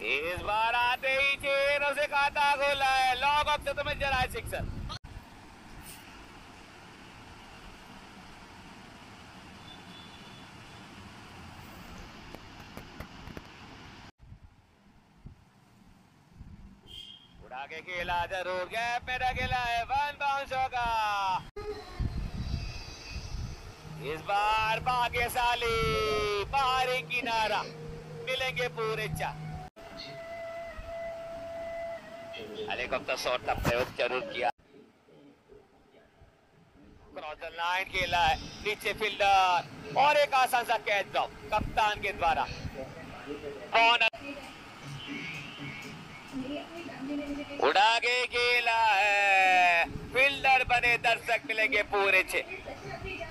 इस बार आते ही चेहरों से खाता खोला है, लॉग ऑफ से तुम्हें जरा है सिक्सर। उड़ा के खेला जरूर, गैप में रखेला है, वन बाउंस होगा। इस बार भाग्यशाली बाहरी किनारा, मिलेंगे पूरे चार। हेलीकॉप्टर शॉट का प्रयोग जरूर किया, क्रॉस द लाइन खेला है, नीचे फील्डर और एक आसान सा कैच ड्रॉप कप्तान के द्वारा। उड़ा के खेला है, फील्डर बने दर्शक मिलेंगे पूरे 6।